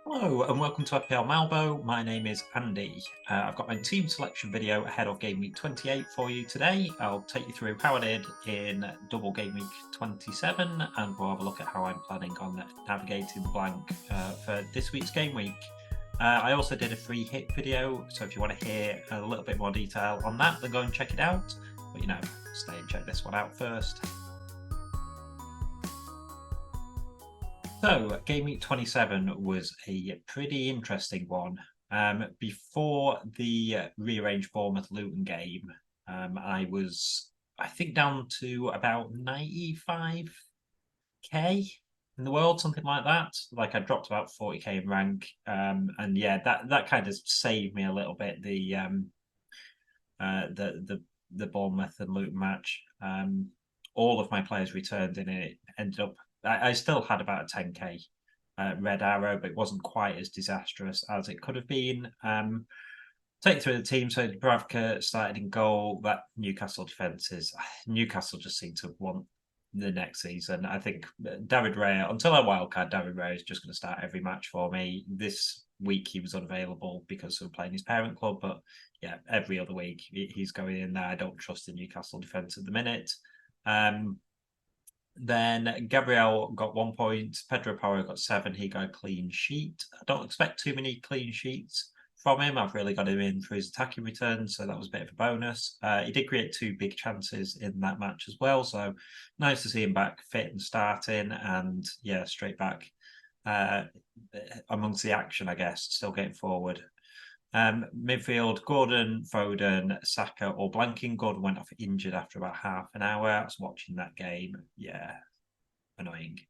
Hello and welcome to FPL Malbo. My name is Andy. I've got my team selection video ahead of Game Week 28 for you today. I'll take you through how I did in double Game Week 27 and we'll have a look at how I'm planning on navigating blank for this week's Game Week. I also did a free hit video, so if you want to hear a little bit more detail on that, then go and check it out. But stay and check this one out first. So, Game Week 27 was a pretty interesting one. Before the rearranged Bournemouth-Luton game, I was, I think, down to about 95k in the world, something like that. Like I dropped about 40k in rank, and yeah, that kind of saved me a little bit. The Bournemouth and Luton match. All of my players returned and it ended up. I still had about a 10k red arrow, but it wasn't quite as disastrous as it could have been. Take through the team. So Dubravka started in goal. That Newcastle defence is Newcastle just seem to want the next season. I think David Raya, until I wildcard, David Raya is just going to start every match for me. This week he was unavailable because of playing his parent club, but yeah, every other week he's going in there. I don't trust the Newcastle defence at the minute. Then Gabriel got 1 point. Pedro Porro got 7. He got a clean sheet. I don't expect too many clean sheets from him. I've really got him in for his attacking return, so that was a bit of a bonus. He did create 2 big chances in that match as well, so nice to see him back fit and starting, and yeah, straight back amongst the action, I guess, still getting forward. Midfield, Gordon, Foden, Saka, or blanking. Gordon went off injured after about half an hour. I was watching that game. Yeah, annoying.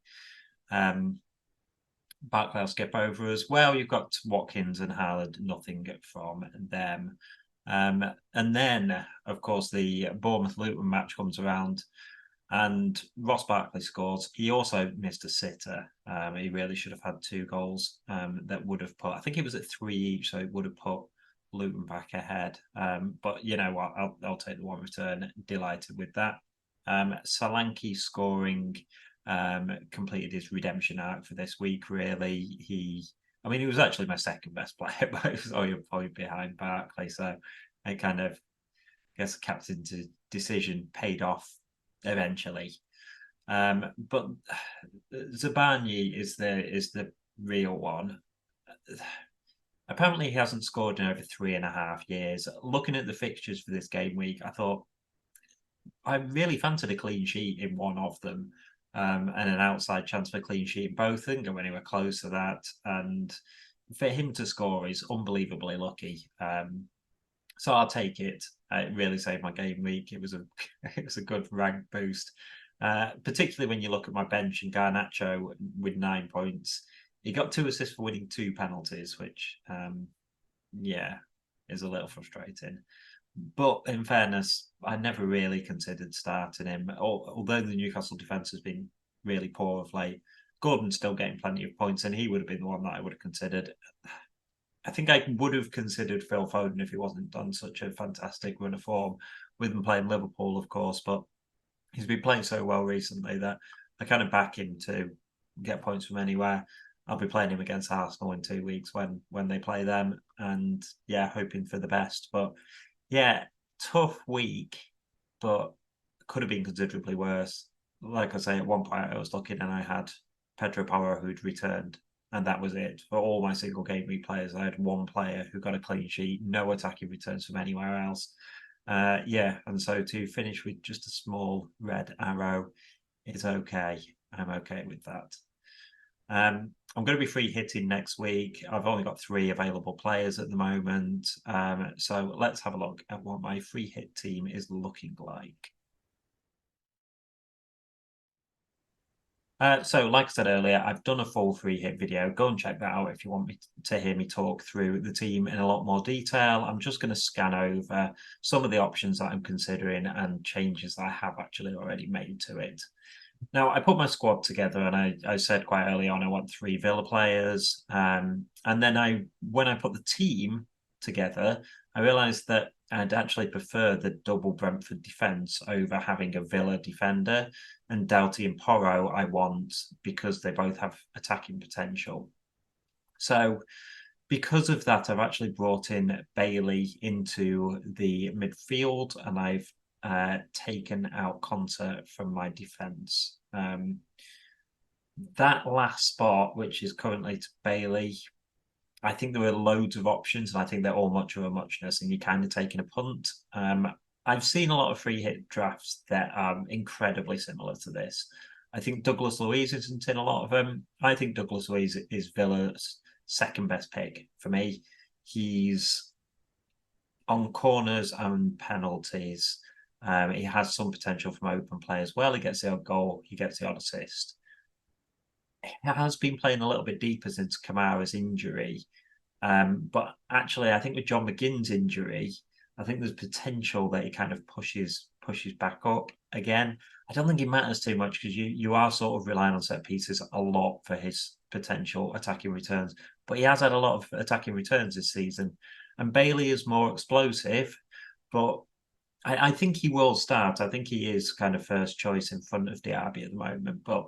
Barkley I'll skip over as well. You've got Watkins and Haaland, nothing from them. And then, of course, the Bournemouth-Luton match comes around and Ross Barkley scores. He also missed a sitter. He really should have had 2 goals that would have put, I think it was at 3 each, so it would have put Luton back ahead. But you know what? I'll take the 1 return. Delighted with that. Solanke scoring completed his redemption arc for this week, really. He was actually my second best player, but it was only a point behind Barkley. So I kind of guess the captain's decision paid off eventually. But Zabani is the real one. Apparently, he hasn't scored in over 3.5 years. Looking at the fixtures for this game week, I thought I really fancied a clean sheet in one of them, and an outside chance for a clean sheet in both. Didn't go anywhere close to that, and for him to score is unbelievably lucky. So I'll take it. It really saved my game week. It was a good rank boost, particularly when you look at my bench and Garnacho with 9 points. He got 2 assists for winning 2 penalties, which yeah, is a little frustrating. But in fairness, I never really considered starting him. Although the Newcastle defence has been really poor of late, Gordon's still getting plenty of points, and he would have been the one that I would have considered. I think I would have considered Phil Foden if he wasn't done such a fantastic run of form with him playing Liverpool, of course. But he's been playing so well recently that I kind of back him to get points from anywhere. I'll be playing him against Arsenal in 2 weeks when they play them, and yeah, hoping for the best. But yeah, tough week, but could have been considerably worse. Like I say, at one point I was looking and I had Pedro Porro who'd returned, and that was it. For all my single game week players, I had 1 player who got a clean sheet, no attacking returns from anywhere else. Yeah, and so to finish with just a small red arrow is okay. I'm okay with that. I'm going to be free hitting next week. I've only got 3 available players at the moment. So let's have a look at what my free hit team is looking like. So, like I said earlier, I've done a full free hit video. Go and check that out if you want me to hear me talk through the team in a lot more detail. I'm just going to scan over some of the options that I'm considering and changes that I have actually already made to it. Now, I put my squad together and I said quite early on I want 3 Villa players. And then when I put the team together, I realised that I'd actually prefer the double Brentford defence over having a Villa defender. And Doughty and Porro I want because they both have attacking potential. So because of that, I've actually brought in Bailey into the midfield, and I've taken out Conte from my defence. That last spot, which is currently to Bailey, I think there were loads of options, and I think they're all much of a muchness, and you're kind of taking a punt. I've seen a lot of free hit drafts that are incredibly similar to this. I think Douglas Luiz isn't in a lot of them. I think Douglas Luiz is Villa's second best pick for me. He's on corners and penalties. He has some potential from open play as well. He gets the odd goal, he gets the odd assist. He has been playing a little bit deeper since Kamara's injury. But actually, I think with John McGinn's injury, I think there's potential that he kind of pushes back up again. I don't think it matters too much because you are sort of relying on set pieces a lot for his potential attacking returns. But he has had a lot of attacking returns this season, and Bailey is more explosive. But I think he will start. I think he is kind of first choice in front of Diaby at the moment, but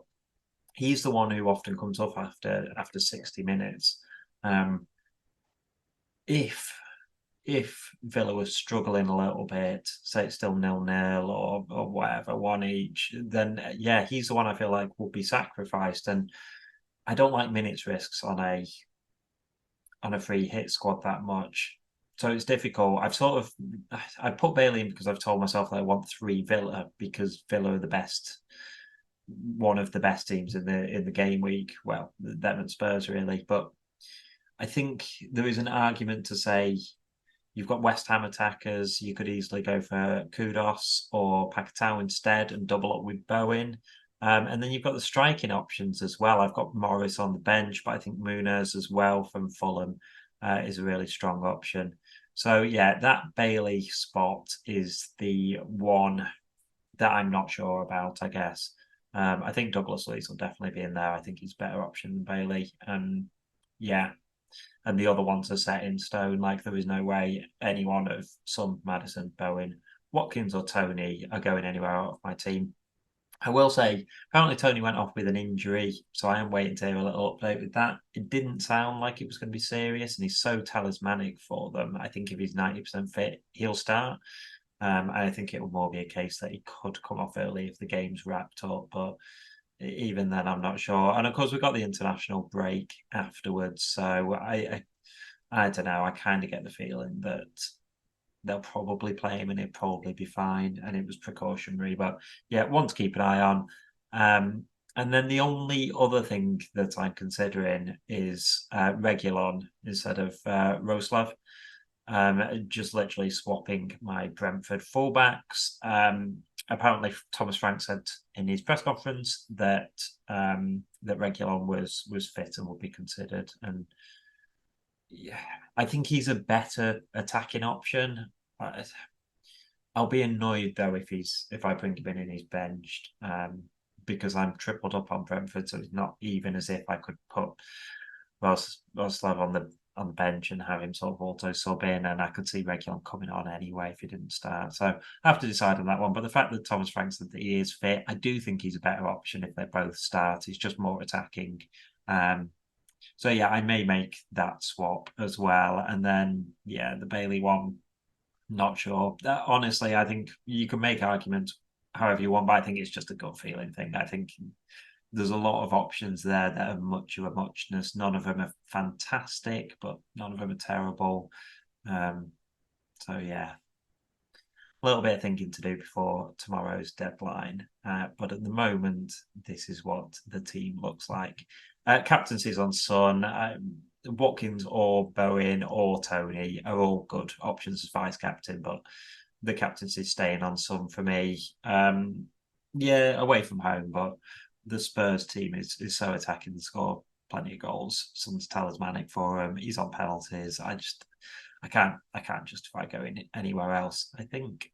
he's the one who often comes off after 60 minutes. If Villa was struggling a little bit, say it's still 0-0 or whatever, one each, then yeah, he's the one I feel like will be sacrificed. And I don't like minutes risks on a free hit squad that much. So it's difficult. I put Bailey in because I've told myself that I want 3 Villa because Villa are the best, one of the best teams in the game week. Well, them and Spurs really, but I think there is an argument to say you've got West Ham attackers. You could easily go for Kudos or Paquetá instead and double up with Bowen. And then you've got the striking options as well. I've got Morris on the bench, but I think Muniz as well from Fulham is a really strong option. So yeah, that Bailey spot is the one that I'm not sure about, I guess. I think Douglas Luiz will definitely be in there. I think he's a better option than Bailey. Yeah, and the other ones are set in stone. Like there is no way anyone of Son, Maddison, Bowen, Watkins, or Tony are going anywhere out of my team. I will say, apparently Tony went off with an injury, so I am waiting to hear a little update with that. It didn't sound like it was going to be serious, and he's so talismanic for them. I think if he's 90% fit, he'll start. I think it will more be a case that he could come off early if the game's wrapped up, but even then, I'm not sure. And of course, we've got the international break afterwards, so I don't know. I kind of get the feeling that they'll probably play him and he'll probably be fine, and it was precautionary. But yeah, one to keep an eye on. And then the only other thing that I'm considering is Regulon instead of Roslav. Just literally swapping my Brentford fullbacks. Apparently, Thomas Frank said in his press conference that that Regulon was fit and would be considered. And yeah, I think he's a better attacking option. I'll be annoyed though if I bring him in and he's benched, because I'm tripled up on Brentford, so it's not even as if I could put Roslav on the bench and have him sort of auto sub in, and I could see Regulon coming on anyway if he didn't start. So I have to decide on that one. But the fact that Thomas Frank said that he is fit, I do think he's a better option if they both start. He's just more attacking. So yeah, I may make that swap as well. And then yeah, the Bailey one, not sure. Honestly, I think you can make arguments however you want, but I think it's just a gut feeling thing. I think there's a lot of options there that are much of a muchness. None of them are fantastic, but none of them are terrible. So yeah, a little bit of thinking to do before tomorrow's deadline. But at the moment, this is what the team looks like. Captaincies on Son. Watkins or Bowen or Tony are all good options as vice captain, but the captaincy staying on Son for me. Yeah, away from home, but the Spurs team is so attacking and score plenty of goals. Son's talismanic for him. He's on penalties. I can't justify going anywhere else, I think.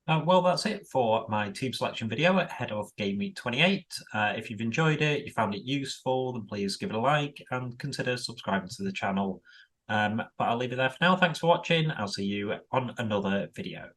Well, that's it for my team selection video ahead of Game Week 28. If you've enjoyed it, you found it useful, then please give it a like and consider subscribing to the channel. But I'll leave it there for now. Thanks for watching. I'll see you on another video.